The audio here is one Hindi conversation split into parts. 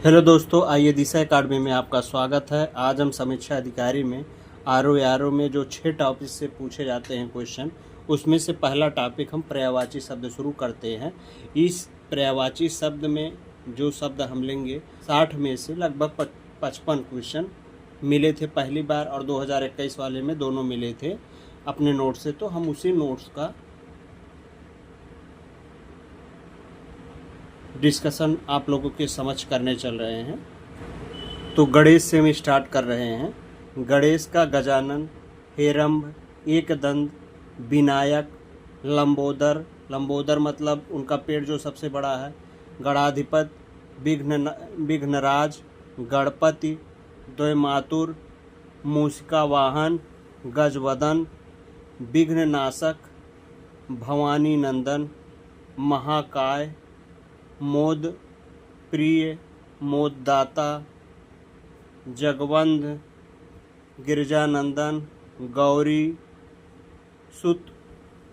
हेलो दोस्तों, आइए दिशा अकादमी में आपका स्वागत है। आज हम समीक्षा अधिकारी में आर में जो 6 टॉपिक से पूछे जाते हैं क्वेश्चन, उसमें से पहला टॉपिक हम पर्यायवाची शब्द शुरू करते हैं। इस पर्यायवाची शब्द में जो शब्द हम लेंगे 60 में से लगभग 55 क्वेश्चन मिले थे पहली बार और 2021 वाले में दोनों मिले थे अपने नोट से, तो हम उसी नोट्स का डिस्कशन आप लोगों के समझ करने चल रहे हैं। तो गणेश से हम स्टार्ट कर रहे हैं। गणेश का गजानन, हेरंब, एकदंत, विनायक, लंबोदर, लंबोदर मतलब उनका पेड़ जो सबसे बड़ा है, गणाधिपति, विघ्नराज, गणपति, द्वैमातुर, मूषिका वाहन, गजवदन, विघ्ननाशक, भवानी नंदन, महाकाय, मोद प्रिय, मोददाता, जगवंध, गिरजानंदन, गौरी सुत,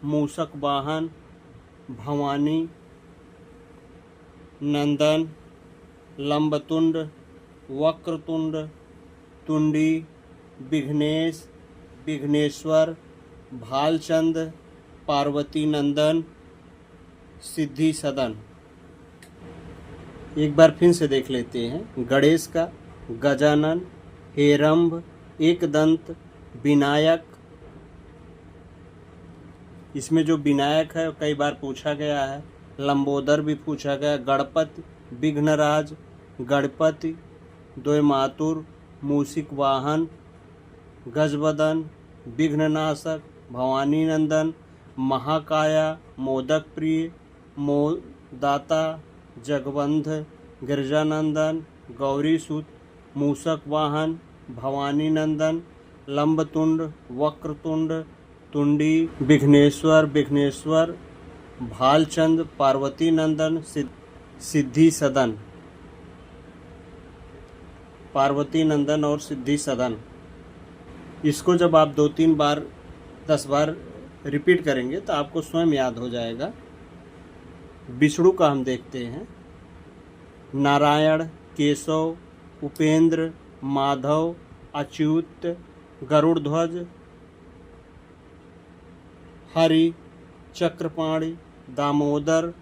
मूषक वाहन, भवानी नंदन, लंबतुंड, वक्रतुंड, तुंडी, विघ्नेश, विघ्नेश्वर, भालचंद, पार्वती नंदन, सिद्धि सदन। एक बार फिर से देख लेते हैं। गणेश का गजानन, हेरंब, एकदंत, विनायक, इसमें जो विनायक है कई बार पूछा गया है, लंबोदर भी पूछा गया, गणपति, विघ्नराज, गणपति, द्वैमातुर, मूषिक वाहन, गजवदन, विघ्ननाशक, भवानी नंदन, महाकाया, मोदक प्रिय, मोददाता, जगवंध, गिरजानंदन, गौरीसुत, मूषक वाहन, भवानी नंदन, लंबतुंड, वक्रतुंड, तुंडी, विघ्नेश्वर, भालचंद, पार्वती नंदन, सिद्धि सदन। पार्वती नंदन और सिद्धि सदन, इसको जब आप 2-3 बार 10 बार रिपीट करेंगे तो आपको स्वयं याद हो जाएगा। विष्णु का हम देखते हैं। नारायण, केशव, उपेंद्र, माधव, अच्युत, गरुड़ध्वज, हरि, चक्रपाणि, दामोदर,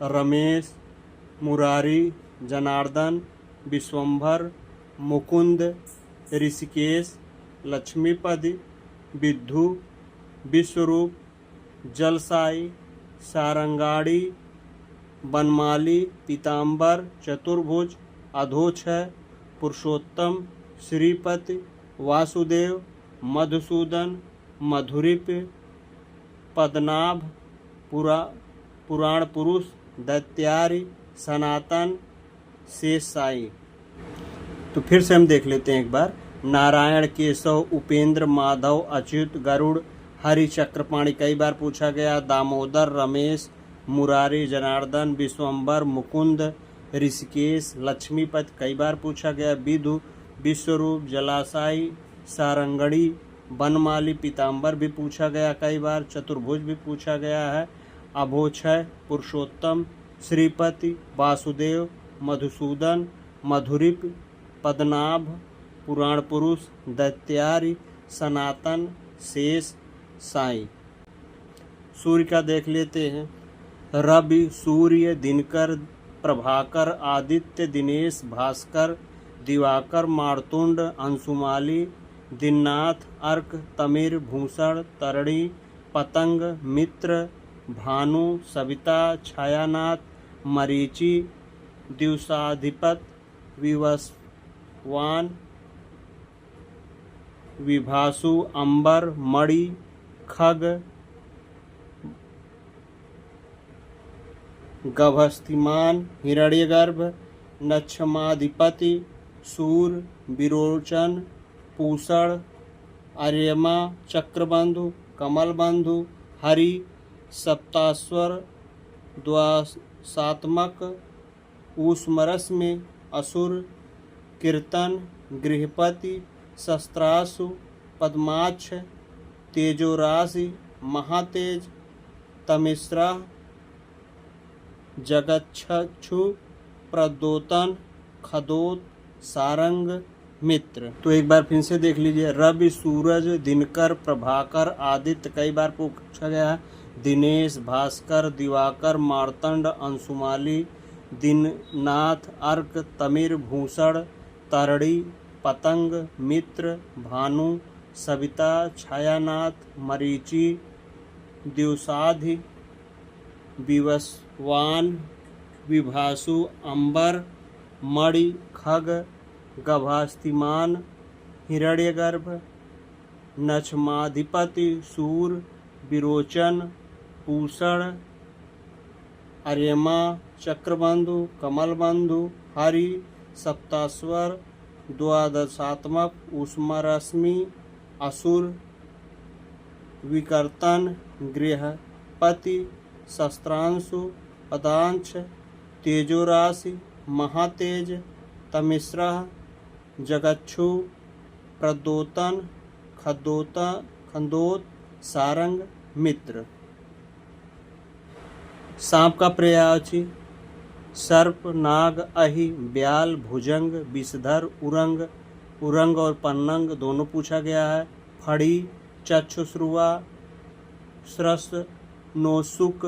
रमेश, मुरारी, जनार्दन, विश्वंभर, मुकुंद, ऋषिकेश, लक्ष्मीपति, विद्धु, विश्वरूप, जलसाई, सारंगाड़ी, बनमाली, पीताम्बर, चतुर्भुज, अधोक्षय, पुरुषोत्तम, श्रीपति, वासुदेव, मधुसूदन, मधुरिप, पद्मनाभ, पुराण पुरुष, दैत्यारी, सनातन, शेषशायी। तो फिर से हम देख लेते हैं एक बार। नारायण, केशव, उपेंद्र, माधव, अच्युत, गरुड़, हरि, चक्रपाणि कई बार पूछा गया, दामोदर, रमेश, मुरारी, जनार्दन, विश्वंभर, मुकुंद, ऋषिकेश, लक्ष्मीपति कई बार पूछा गया, विधु, विश्वरूप, जलाशाई, सारंगड़ी, बनमाली, पीताम्बर भी पूछा गया कई बार, चतुर्भुज भी पूछा गया है, अभोक्षय, पुरुषोत्तम, श्रीपति, वासुदेव, मधुसूदन, मधुरिप, पद्मनाभ, पुराण पुरुष, दैत्यारी, सनातन, शेष, साई। सूर्य का देख लेते हैं। रवि, सूर्य, दिनकर, प्रभाकर, आदित्य, दिनेश, भास्कर, दिवाकर, मार्तुंड, अंशुमाली, दीननाथ, अर्क, तमिर, भूषण, तरणी, पतंग, मित्र, भानु, सविता, छायानाथ, मरीचि, दिवसाधिपत, विवस्वान, विभासु, अंबर, मणि, खग, गभस्तिमान, हिरण्यगर्भ, नक्षमाधिपति, सूर, विरोचन, पूषण, आर्यमा, चक्रबंधु, कमलबंधु, हरि, सप्ताश्वर, द्वासात्मक, ऊष्मरश्मि, असुर, कीर्तन, गृहपति, शस्त्रासु, पद्माक्ष, तेजोराशि, महातेज, तमिश्रा, जगच्छक्षु, प्रद्योतन, खदोत सारंग मित्र। तो एक बार फिर से देख लीजिए, रवि, सूरज, दिनकर, प्रभाकर, आदित्य कई बार पूछा गया है। दिनेश, भास्कर, दिवाकर, मार्तंड, अंशुमाली, दीननाथ, अर्क, तमिर, भूषण, तरड़ी, पतंग, मित्र, भानु, सविता, छायानाथ, मरीचि, द्युसाधि, विवस्वान, विभासु, अंबर, मणि, खग, गभास्तिमान, हिरण्यगर्भ, नक्षमाधिपति, सूर, विरोचन, पूषण, अर्यमा, चक्रबंधु, कमलबंधु, हरि, सप्तास्वर, द्वादशात्मक, उष्मरश्मि, असुर, विकर्तन, गृहपति, शस्त्रांशु, पदांश, तेजोराशि, महातेज, तमिश्रा, जगच्छु, प्रदोतन, खंदोत, सारंग, मित्र। सांप का पर्यायवाची सर्प, नाग, अहि, ब्याल, भुजंग, विषधर, उरंग और पन्नंग दोनों पूछा गया है। फड़ी, चक्षुश्रुवा, स्रस, नोसुक,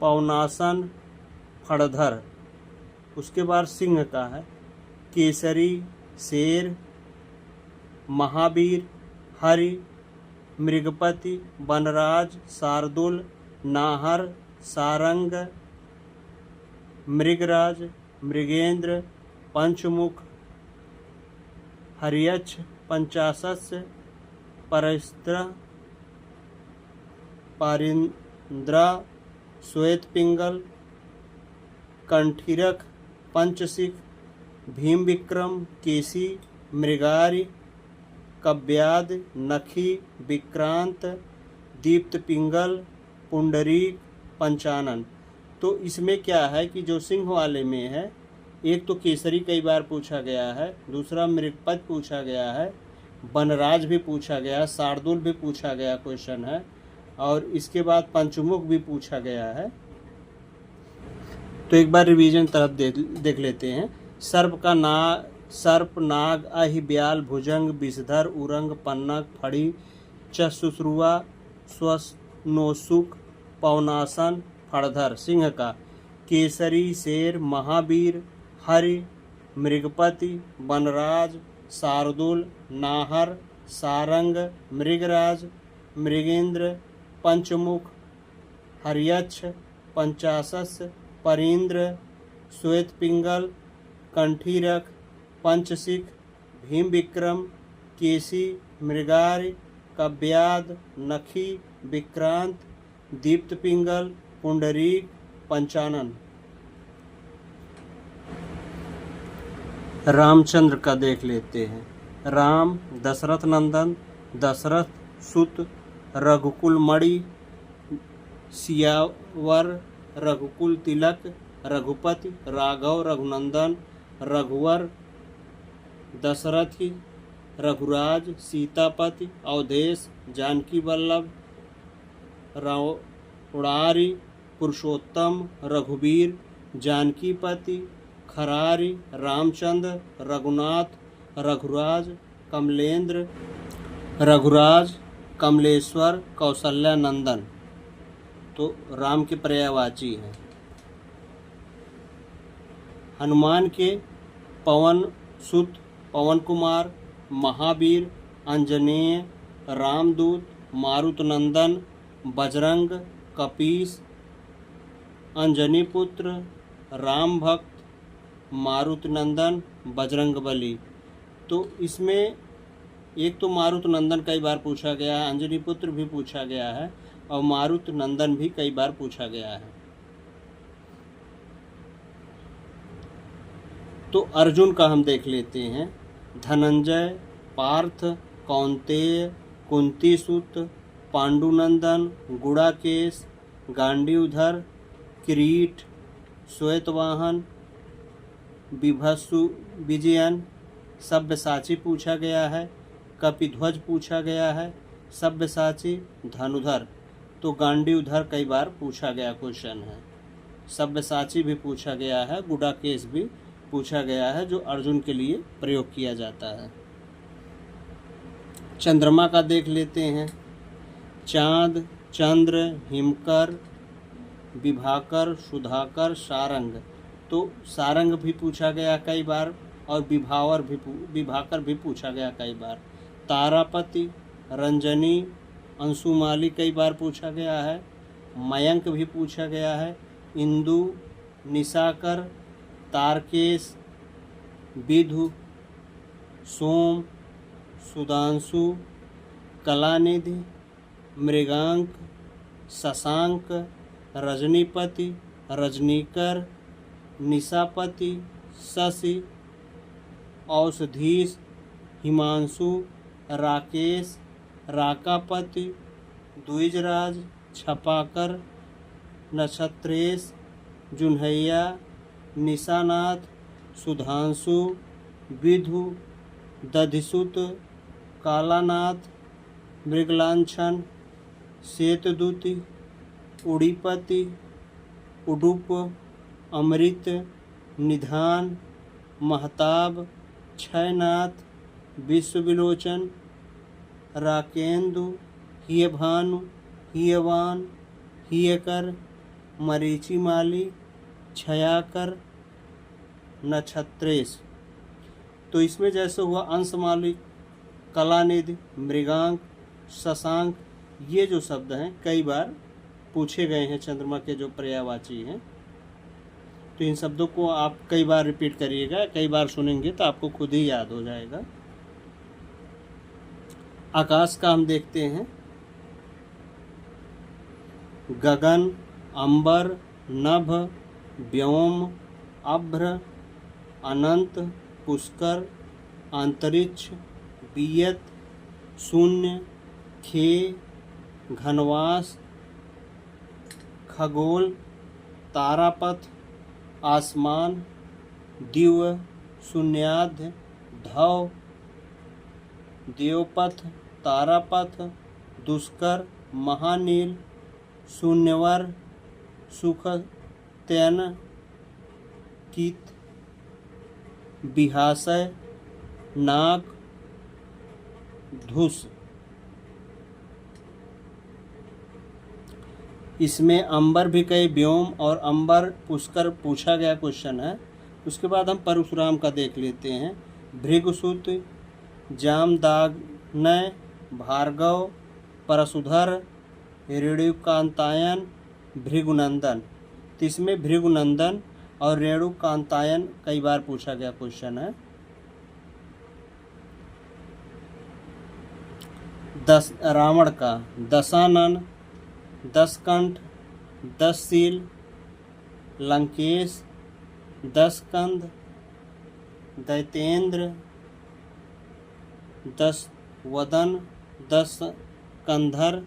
पवनासन, फड़धर। उसके बाद सिंह का है केसरी, शेर, महावीर, हरि, मृगपति, वनराज, शार्दुल, नाहर, सारंग, मृगराज, मृगेंद्र, पंचमुख, हरियक्ष, पंचाशस्य, परिस्त्र, पारिंद्रा, श्वेत पिंगल, कंठीरक, पंचसिख, भीम विक्रम, केसी, मृगारी, कव्याद, नखी, विक्रांत, दीप्त पिंगल, पुंडरीक, पंचानन। तो इसमें क्या है कि जो सिंह वाले में है, एक तो केसरी कई बार पूछा गया है, दूसरा मृगपत पूछा गया है, वनराज भी पूछा गया, शार्दुल भी पूछा गया क्वेश्चन है, और इसके बाद पंचमुख भी पूछा गया है। तो एक बार रिवीजन तरफ देख लेते हैं। सर्प, नाग, अहि, ब्याल, भुजंग, विषधर, उरंग, पन्नग, फड़ी, चक्षुश्रुवा, स्वस, नोसुक, पवनासन, फड़धर। सिंह का केसरी, शेर, महावीर, हरि, मृगपति, वनराज, शार्दुल, नाहर, सारंग, मृगराज, मृगेंद्र, पंचमुख, हरियक्ष, पंचाशस्य, परींद्र, श्वेत पिंगल, कंठीरक, पंचसिख, भीम विक्रम, केसी, मृगारी, कव्याद, नखी, विक्रांत, दीप्त पिंगल, पुंडरीक, पंचानन। रामचंद्र का देख लेते हैं। राम, दशरथ नंदन, दशरथ सुत, रघुकुल मणि, सियावर, रघुकुल तिलक, रघुपति, राघव, रघुनंदन, रघुवर, दशरथी, रघुराज, सीतापति, अवधेश, जानकी वल्लभ, रावणारी, पुरुषोत्तम, रघुवीर, जानकीपति, खरारी, रामचंद्र, रघुनाथ, रघुराज, कमलेंद्र, रघुराज, कमलेश्वर, कौशल्यानंदन। तो राम के पर्यायवाची हैं। हनुमान के पवन सुत, पवन कुमार, महावीर, अंजनेय, रामदूत, मारुतनंदन, बजरंग, कपीस, अंजनी पुत्र, राम भक्त, मारुतनंदन, बजरंगबली। तो इसमें एक तो मारुतनंदन कई बार पूछा गया है, अंजनी पुत्र भी पूछा गया है, और मारुतनंदन भी कई बार पूछा गया है। तो अर्जुन का हम देख लेते हैं। धनंजय, पार्थ, कौंतेय, कुंतीसुत, पांडुनंदन, गुड़ाकेश, गांडीवधर, किरीट, श्वेतवाहन, विभस्सु विजयन, सब्यसाची पूछा गया है, कपिध्वज पूछा गया है, सब्यसाची, धनुधर। तो गांडीवधर कई बार पूछा गया क्वेश्चन है, सब्यसाची भी पूछा गया है, गुड़ाकेश भी पूछा गया है जो अर्जुन के लिए प्रयोग किया जाता है। चंद्रमा का देख लेते हैं। चाँद, चंद्र, हिमकर, विभाकर, सुधाकर, सारंग। तो सारंग भी पूछा गया कई बार और विभाकर भी पूछा गया कई बार। तारापति, रंजनी, अंशुमाली कई बार पूछा गया है। मयंक भी पूछा गया है। इंदु, निशाकर, तारकेश, विधु, सोम, सुधांशु, कलानिधि, मृगांक, शशांक, रजनीपति, रजनीकर, निशापति, शशि, औषधीश, हिमांशु, राकेश, राकापति, द्विजराज, छपाकर, नक्षत्रेश, जुन्हैया, निशानाथ, सुधांशु, विधु, दधिसुत, कालानाथ, मृगलांछन, श्वेतदूती, उड़ीपति, उडुप, अमृत, निधान, महताब, क्षयनाथ, विश्वविलोचन, राकेंदु, हियभानु, हियवान, हियकर, मरीचिमाली, छयाकर, नक्षत्रेश। तो इसमें जैसे हुआ अंशमाली, कलानिधि, मृगांक, शशांक, ये जो शब्द हैं कई बार पूछे गए हैं चंद्रमा के जो पर्यायवाची हैं। तो इन शब्दों को आप कई बार रिपीट करिएगा, कई बार सुनेंगे तो आपको खुद ही याद हो जाएगा। आकाश का हम देखते हैं। गगन, अंबर, नभ, व्योम, अभ्र, अनंत, पुष्कर, अंतरिक्ष, वियत, शून्य, खे, घनवास, खगोल, तारापथ, आसमान, दिव्य, शून्याध्य, धव, देवपथ, तारापथ, दुष्कर, महानील, शून्यवर, सुख, तैन, कीत, बिहाशय, नाग, धुस। इसमें अंबर भी कई व्योम और अंबर पुष्कर पूछा गया क्वेश्चन है। उसके बाद हम परशुराम का देख लेते हैं। भृगुसुत, जामदाग्नय, भार्गव, परशुधर, रेणुकांतायन, भृगुनंदन। तो इसमें भृगुनंदन और रेणुकांतायन कई बार पूछा गया क्वेश्चन है। रावण का दशानन, दशकंठ, दशशील, लंकेश, दशकंध, दैतेंद्र, दशवदन, दशकंधर,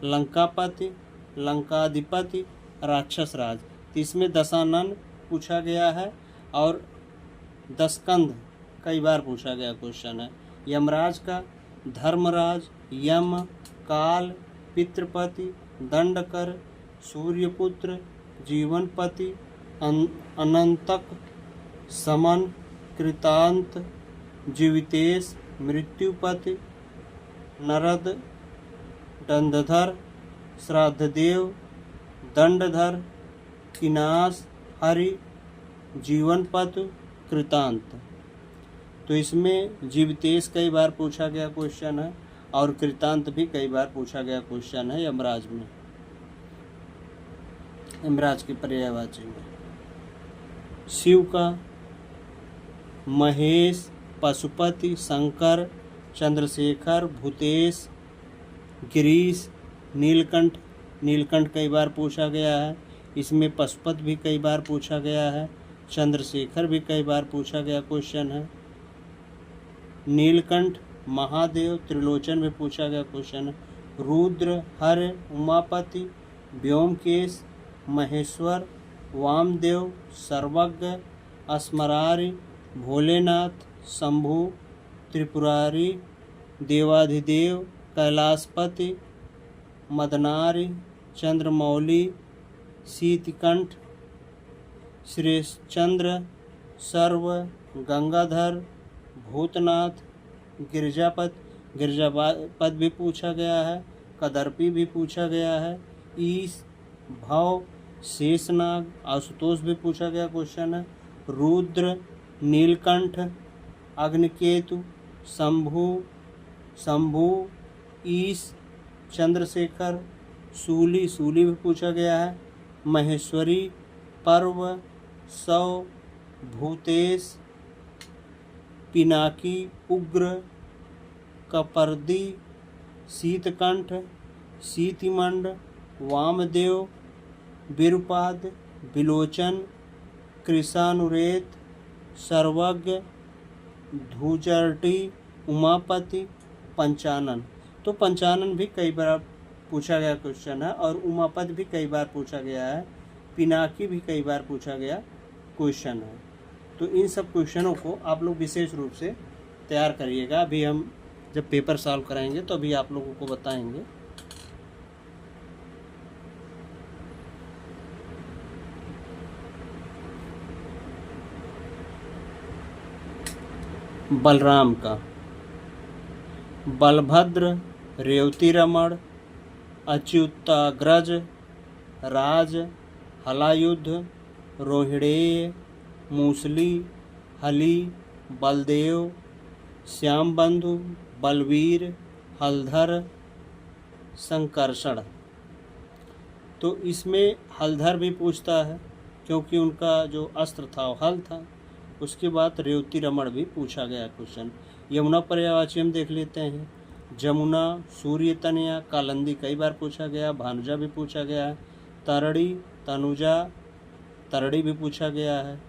लंकापति, लंकाधिपति, राक्षसराज। तो इसमें दशानन पूछा गया है और दशकंध कई बार पूछा गया क्वेश्चन है। यमराज का धर्मराज, यम, काल, पितृपति, दंडकर, सूर्यपुत्र, जीवनपति, अनंतक, समन, कृतांत, जीवितेश, मृत्युपति, नरद, दंडधर, श्राद्धदेव, दंडधर, किनास, हरि, जीवनपति, कृतांत। तो इसमें जीवितेश कई बार पूछा गया क्वेश्चन है और कृतांत भी कई बार पूछा गया क्वेश्चन है यमराज में, यमराज के पर्यायवाची में। शिव का महेश, पशुपति, शंकर, चंद्रशेखर, भूतेश, गिरीश, नीलकंठ। नीलकंठ कई बार पूछा गया है। इसमें पशुपति भी कई बार पूछा गया है। चंद्रशेखर भी कई बार पूछा गया क्वेश्चन है। नीलकंठ, महादेव, त्रिलोचन भी पूछा गया क्वेश्चन है। रुद्र, हर, उमापति, व्योमकेश, महेश्वर, वामदेव, सर्वज्ञ, अस्मरारि, भोलेनाथ, शंभु, त्रिपुरारी, देवाधिदेव, कैलाशपति, मदनारि, चंद्रमौली, शीतकंठ, श्रेष्ठचंद्र, सर्व, गंगाधर, भूतनाथ, गिरजापद भी पूछा गया है, कदर्पी भी पूछा गया है, ईश, भव, शेषनाग, आशुतोष भी पूछा गया क्वेश्चन है, रुद्र, नीलकंठ, अग्निकेतु, शंभु, ईश, चंद्रशेखर, सूली भी पूछा गया है, महेश्वरी, पर्व, सौ, भूतेश, पिनाकी, उग्र, कपर्दी, शीतकंठ, शीतिमंड, वामदेव, विरूपाद, विलोचन, कृशानुरेत, सर्वज्ञ, धूचरटी, उमापति, पंचानन। तो पंचानन भी कई बार पूछा गया क्वेश्चन है और उमापति भी कई बार पूछा गया है, पिनाकी भी कई बार पूछा गया क्वेश्चन है। तो इन सब क्वेश्चनों को आप लोग विशेष रूप से तैयार करिएगा। अभी हम जब पेपर सॉल्व कराएंगे तो अभी आप लोगों को बताएंगे। बलराम का बलभद्र, रेवती रमण, अच्युताग्रज, राज, हलायुद्ध, रोहिणेय, मूसली, हली, बलदेव, श्यामबंधु, बलवीर, हलधर, संकर्षण। तो इसमें हलधर भी पूछता है क्योंकि उनका जो अस्त्र था वो हल था। उसके बाद रेवती रमण भी पूछा गया क्वेश्चन। यमुना पर्यायवाची हम देख लेते हैं। जमुना, सूर्य तनया, कालंदी कई बार पूछा गया, भानुजा भी पूछा गया है, तरड़ी, तनुजा, तरड़ी भी पूछा गया है,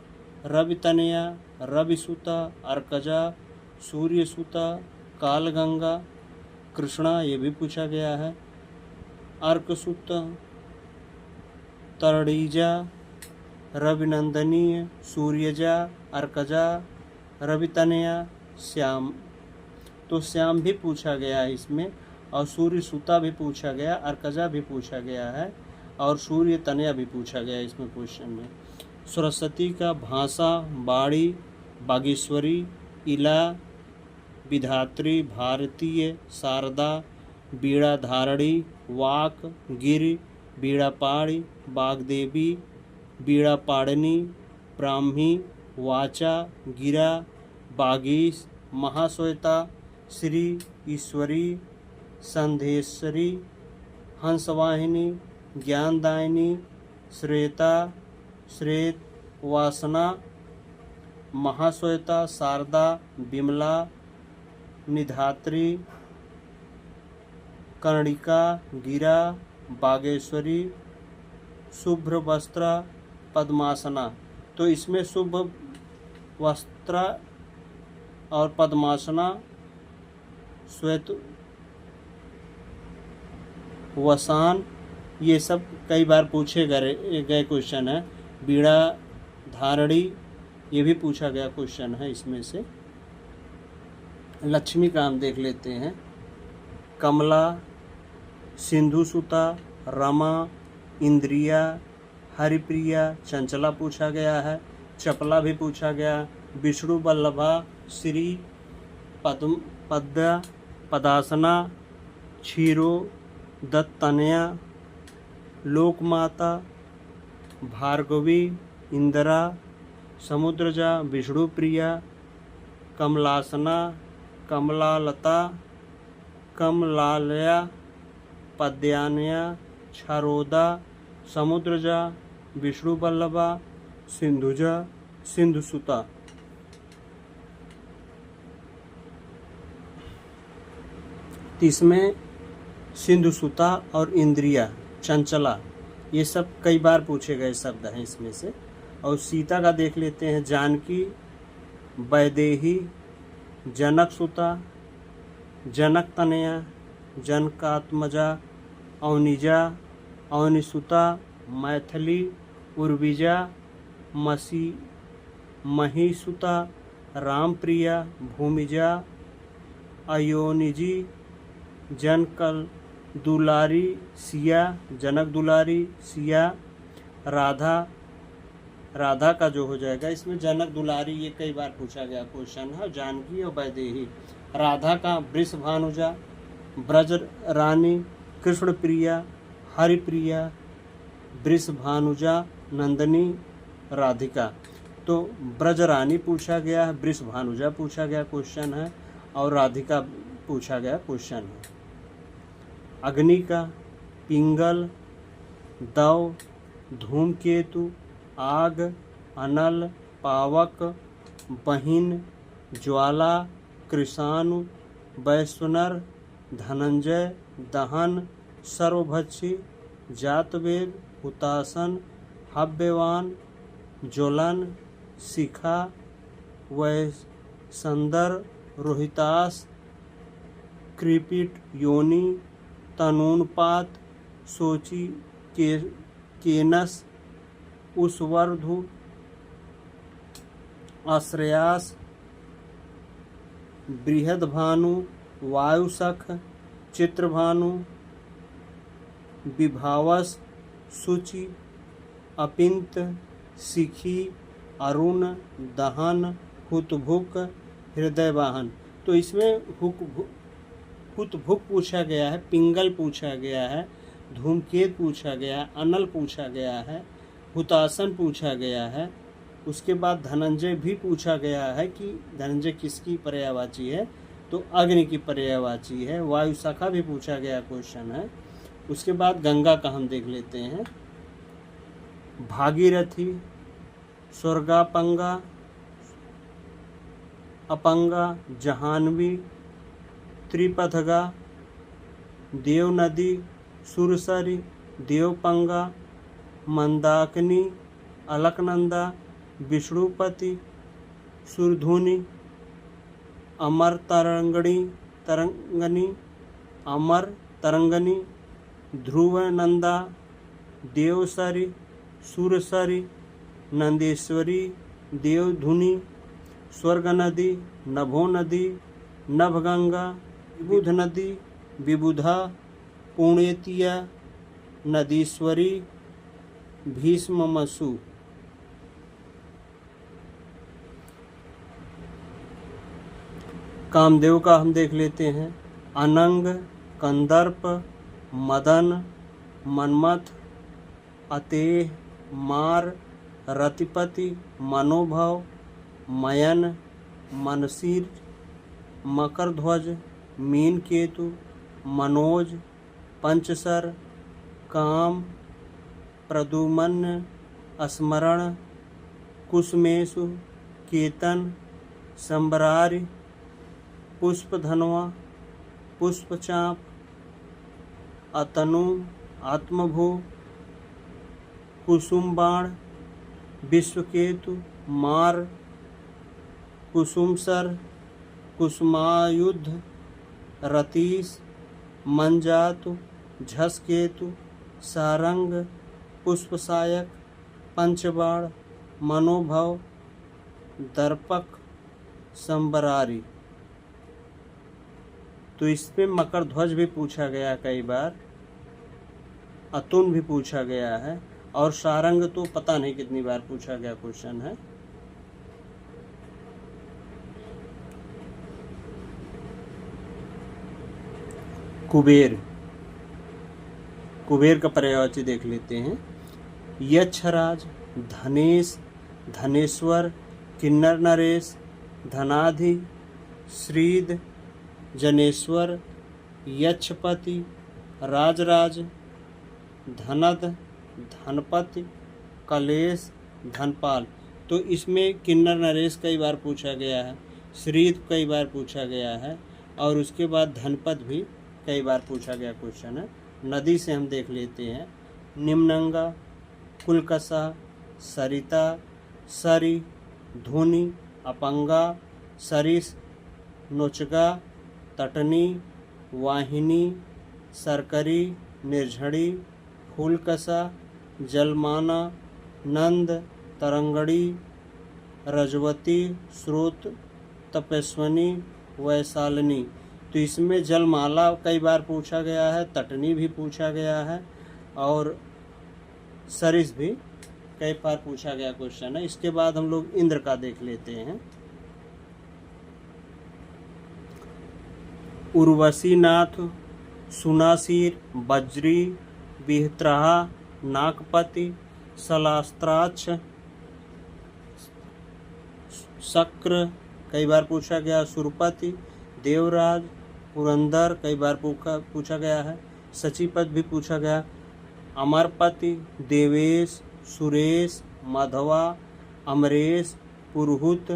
रवि तनया, रवि सुता, अर्कजा, सूर्य सुता, कालगंगा, कृष्णा ये भी पूछा गया है, अर्कसुता, तरड़ीजा, रविनंदनीय, सूर्यजा, अर्कजा, रवितनया, श्याम। तो श्याम भी पूछा गया है इसमें, और सूर्य सुता भी पूछा गया, अर्कजा भी पूछा गया है, और सूर्य तनया भी पूछा गया इसमें क्वेश्चन में। सरस्वती का भाषा, बाड़ी, बागेश्वरी, इला, विधात्री, भारतीय, शारदा, बीड़ा धारणी, वाक, गिरि, बीड़ापाड़ी, बागदेवी, बीड़ा पाड़नी, ब्राह्मी, वाचा, गिरा, बागीश, महाश्वेता, श्री, ईश्वरी, संधेश्वरी, हंसवाहिनी, ज्ञानदायिनी, श्वेता, श्वेत, वासना, महाश्वेता, शारदा, विमला, निधात्री, कर्णिका, गिरा, बागेश्वरी, शुभ्र वस्त्र, पद्मासना। तो इसमें शुभ वस्त्र और पद्मासना, श्वेत वसान ये सब कई बार पूछे गए क्वेश्चन है। बीड़ा धारणी ये भी पूछा गया क्वेश्चन है इसमें से। लक्ष्मी का हम देख लेते हैं। कमला, सिंधुसुता, रमा, इंद्रिया, हरिप्रिया, चंचला पूछा गया है। चपला भी पूछा गया। विष्णु वल्लभा, श्री, पद्मा, पदासना, क्षीरो, दत्तनया, लोकमाता, भार्गवी, इंदिरा, समुद्रजा, विष्णुप्रिया, कमलासना, कमलालता, कमलालया, पद्यानया, क्षारोदा, समुद्रजा, विष्णुवल्लभा, सिंधुजा, सिंधुसुता। इसमें सिंधुसुता और इंद्रिया, चंचला ये सब कई बार पूछे गए शब्द हैं इसमें से। और सीता का देख लेते हैं। जानकी, वैदेही, जनकसुता, जनकतनया, जनकात्मजा, अवनिजा, अवनिसुता, मैथिली, उर्विजा, महिसुता, रामप्रिया, भूमिजा, अयोनिजी, जनकल दुलारी, सिया, जनक दुलारी, सिया, राधा, राधा का जो हो जाएगा, इसमें जनक दुलारी ये कई बार पूछा गया क्वेश्चन है। जानकी और वैदेही। राधा का वृषभानुजा, ब्रज रानी, कृष्ण प्रिया, हरिप्रिया, वृषभानुजा, नंदिनी, राधिका। तो ब्रज रानी पूछा गया है, वृषभानुजा पूछा गया क्वेश्चन है, और राधिका पूछा गया क्वेश्चन है। अग्निका, पिंगल, दव, धूमकेतु, आग, अनल, पावक, बहिन, ज्वाला, कृषाणु, वैश्वनर, धनंजय, दहन, सर्वभक्षी, जातवेद, हुतासन, हव्यवान, ज्वलन, शिखा, वैसंदर, रोहितास, कृपिट, योनि, तनूनपात, सोची, केनस, उसवर्धु, आश्रयास, बृहदभानु, वायुसख, चित्रभानु, विभावस, शुचि, अपिंत, शिखी, अरुण, दहन, हुतभुक, हृदयवाहन। तो इसमें हुतभुक पूछा गया है, पिंगल पूछा गया है, धूमकेत पूछा गया है, अनल पूछा गया है, हुतासन पूछा गया है। उसके बाद धनंजय भी पूछा गया है कि धनंजय किसकी पर्यायवाची है, तो अग्नि की पर्यायवाची है। वायुशाखा भी पूछा गया क्वेश्चन है। उसके बाद गंगा का हम देख लेते हैं। भागीरथी, स्वर्गापंगा, अपंगा, जहानवी, त्रिपथगा, देवनदी, सुरसरी, देवपंगा, मंदाकिनी, अलकनंदा, विष्णुपति, सुरधुनी, अमर तरंगनी, अमर तरंगनी, ध्रुवनंदा, देवसरी, सुरसरी, नंदेश्वरी, देवधुनी, स्वर्ग नदी, नभो नदी, नभगंगा, विबुध नदी, विबुधा, पुण्यतिया, नदीश्वरी, भीष्ममसु। कामदेव का हम देख लेते हैं। अनंग, कंदर्प, मदन, मनमथ, अतेह, मार, रतिपति, मनोभव, मयन, मनसीर, मकरध्वज, मीनकेतु, मनोज, पंचसर, काम, प्रदुमन्य, स्मरण, कुसुमेशु, केतन, संबरारि, पुष्पधनवा, पुष्पचाप, अतनु, आत्मभू, कुसुमबाण, विश्वकेतु, मार, कुसुमसर, कुसुमायुध, रतीश, मंजातु, झसकेतु, सारंग, पुष्पसायक, पंचबाण, मनोभव, दर्पक, संबरारी। तो इसमें मकर ध्वज भी पूछा गया कई बार, अतुन भी पूछा गया है, और सारंग तो पता नहीं कितनी बार पूछा गया क्वेश्चन है। कुबेर, कुबेर का पर्यायवाची देख लेते हैं। यक्षराज, धनेश, धनेश्वर, किन्नर नरेश, धनाधि, श्रीद, जनेश्वर, यक्षपति, राजराज, धनद, धनपति, कलेश, धनपाल। तो इसमें किन्नर नरेश कई बार पूछा गया है, श्रीद कई बार पूछा गया है, और उसके बाद धनपद भी कई बार पूछा गया क्वेश्चन है। नदी से हम देख लेते हैं। निम्नंगा, कुलकसा, सरिता, सरी, धुनी, अपंगा, सरिस, नोचगा, तटनी, वाहिनी, सरकरी, निर्झड़ी, फूलकसा, जलमाना, नंद, तरंगड़ी, रजवती, स्रोत, तपस्वनी, वैशालिनी। तो इसमें जलमाला कई बार पूछा गया है, तटनी भी पूछा गया है, और सरिस भी कई बार पूछा गया क्वेश्चन है। इसके बाद हम लोग इंद्र का देख लेते हैं। उर्वशीनाथ, सुनासीर, बज्री, बिहत्रहा, नागपति, सलास्त्राक्ष, शक्र कई बार पूछा गया, सुरपति, देवराज, पुरंदर कई बार पूछा गया है, सचिपत भी पूछा गया, अमरपति, देवेश, सुरेश, मधवा, अमरेश, पुरहुत,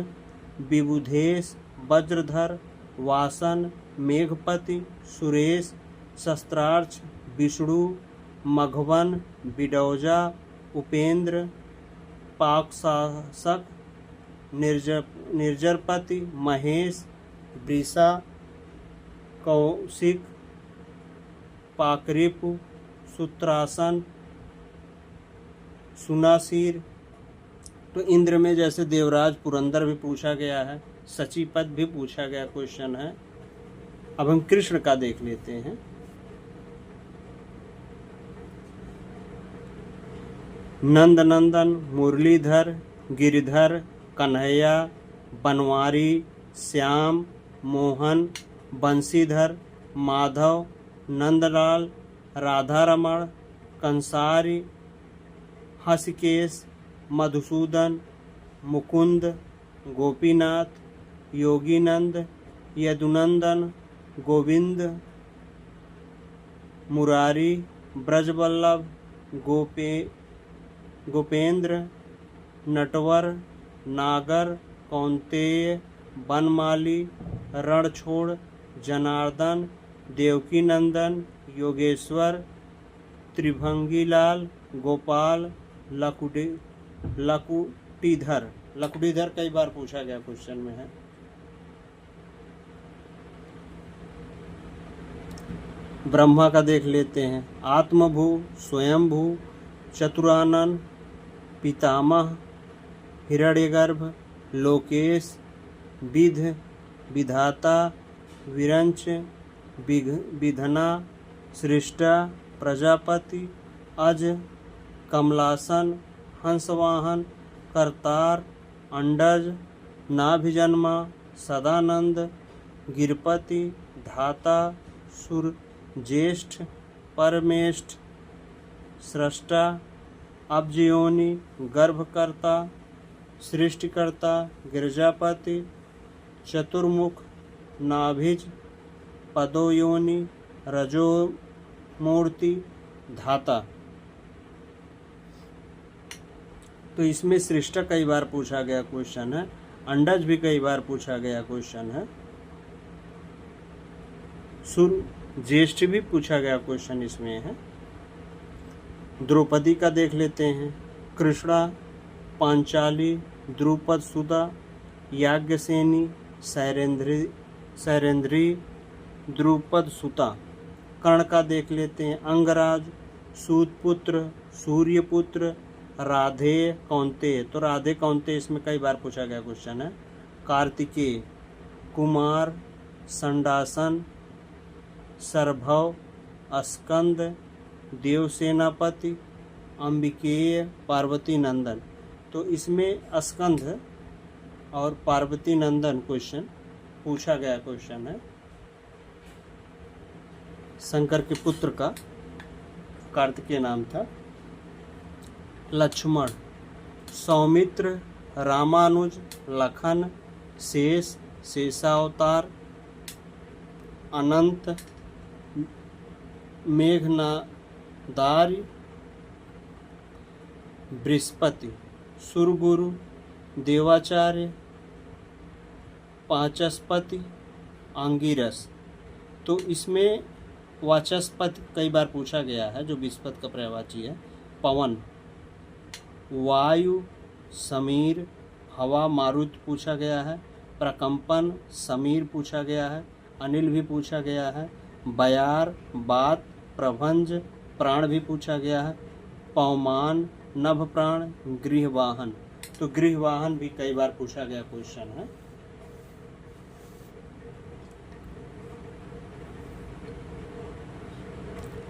विबुधेश, वज्रधर, वासन, मेघपति, सुरेश, शस्त्रार्च, विष्णु, मघवन, बिडौजा, उपेंद्र, पाकशासक, निर्जरपति, महेश, वृषा, कौशिक, पाकरिपु, सूत्रासन, सुनासीर। तो इंद्र में जैसे देवराज, पुरंदर भी पूछा गया है, सचिपत भी पूछा गया क्वेश्चन है। अब हम कृष्ण का देख लेते हैं। नंदनंदन, मुरलीधर, गिरिधर, कन्हैया, बनवारी, श्याम, मोहन, बंशीधर, माधव, नंदलाल, राधारमण, कंसारी, हंसकेश, मधुसूदन, मुकुंद, गोपीनाथ, योगीनंद, यदुनंदन, गोविंद, मुरारी, ब्रजवल्लभ, गोपेंद्र, नटवर, नागर, कौंतेय, बनमाली, रणछोड़, जनार्दन, देवकीनंदन, योगेश्वर, त्रिभंगीलाल, गोपाल, लकुटीधर। लकुटीधर कई बार पूछा गया क्वेश्चन में है। ब्रह्मा का देख लेते हैं। आत्मभू, स्वयंभू, चतुरानन, पितामह, हिरण्यगर्भ, लोकेश, विध, विधाता, विरंच, विधना, सृष्टा, प्रजापति, अज, कमलासन, हंसवाहन, करतार, अंडज, नाभिजन्मा, सदानंद, गिरपति, धाता, सुर, ज्येष्ठ, परमेष्ठ, सृष्टा, अब्जयोनि, गर्भकर्ता, सृष्टिकर्ता, गिरजापति, चतुर्मुख, नाभिज, पदोयोनि, रजोमूर्ति, धाता। तो इसमें सृष्टा कई बार पूछा गया क्वेश्चन है, अंडज भी कई बार पूछा गया क्वेश्चन है, सुर, ज्येष्ठ भी पूछा गया क्वेश्चन इसमें है। द्रौपदी का देख लेते हैं। कृष्णा, पांचाली, द्रुपद सुधा, याज्ञसेनी, सैरेंद्री, द्रुपद सुता। कर्ण का देख लेते हैं। अंगराज, सूतपुत्र, सूर्यपुत्र, राधेय, कौंतेय। तो राधे कौंतेय इसमें कई बार पूछा गया क्वेश्चन है। कार्तिकेय, कुमार, संडासन, सरभव, स्कंद, देवसेनापति, अंबिकेय, पार्वती नंदन। तो इसमें स्कंद और पार्वती नंदन क्वेश्चन पूछा गया क्वेश्चन है। शंकर के पुत्र का कार्तिकेय नाम था। लक्ष्मण, सौमित्र, रामानुज, लखन, शेष, शेषावतार, अनंत, मेघनादार्य, बृहस्पति, सुरगुरु, देवाचार्य, वाचस्पति, अंगिरस। तो इसमें वाचस्पति कई बार पूछा गया है, जो बृहस्पति का पर्यायवाची है। पवन, वायु, समीर, हवा, मारुत पूछा गया है। प्रकंपन, समीर पूछा गया है। अनिल भी पूछा गया है। बयार, बात, प्रभंज, प्राण भी पूछा गया है। पवमान, नभ प्राण, गृहवाहन। तो गृहवाहन भी कई बार पूछा गया क्वेश्चन है।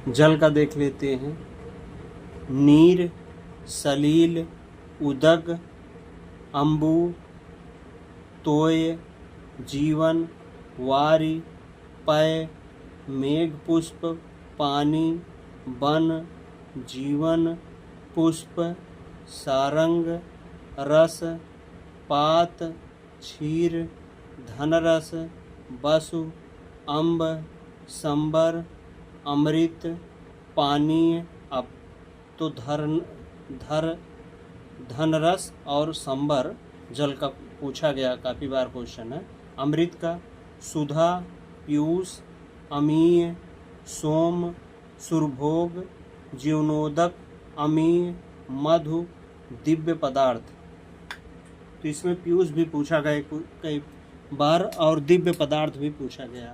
जल का देख लेते हैं। नीर, सलील, उदक, अम्बु, तोय, जीवन, वारी, पय, मेघपुष्प, पानी, वन, जीवन, पुष्प, सारंग, रस, पात, क्षीर, धनरस, वसु, अम्ब, संबर, अमृत, पानीय। अब तो धनरस और संबर जल का पूछा गया, काफ़ी बार क्वेश्चन है। अमृत का सुधा, पीयूष, अमीय, सोम, सुरभोग, जीवनोदक, अमीय, मधु, दिव्य पदार्थ। तो इसमें पीयूष भी पूछा गया कई बार और दिव्य पदार्थ भी पूछा गया।